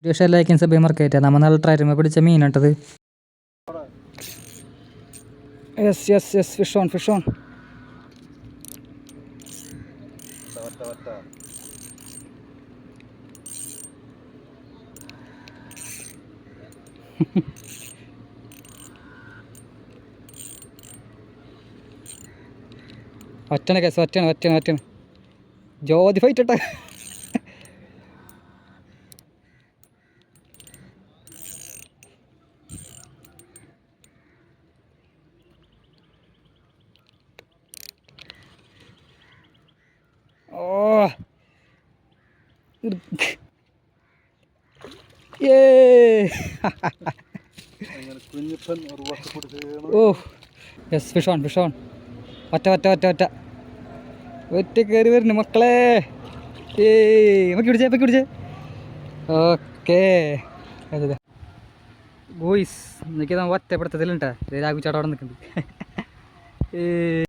Video ലൈക്കും subscribe മറക്കരുത്. നമ്മൾ നല്ല ട്രൈമ പിടിച്ച മീനാട്ടത്. Yes yes yes, fish on fish on. ഒറ്റണ് കേസ്, ഒറ്റണ് ജ്യോതി ഫൈറ്റ് ഇട്ട. Oh oh yes, fish on fish on. ഒറ്റ കയറി വരുന്നു മക്കളെ. പൊക്കി പിടിച്ചേ. ഓക്കേ ബോയ്സ്, എനിക്ക് ഒറ്റപ്പെടുത്തത്തിലുണ്ടാ രാഘു ചേട്ടാ അവിടെ നിൽക്കുന്നുണ്ട്.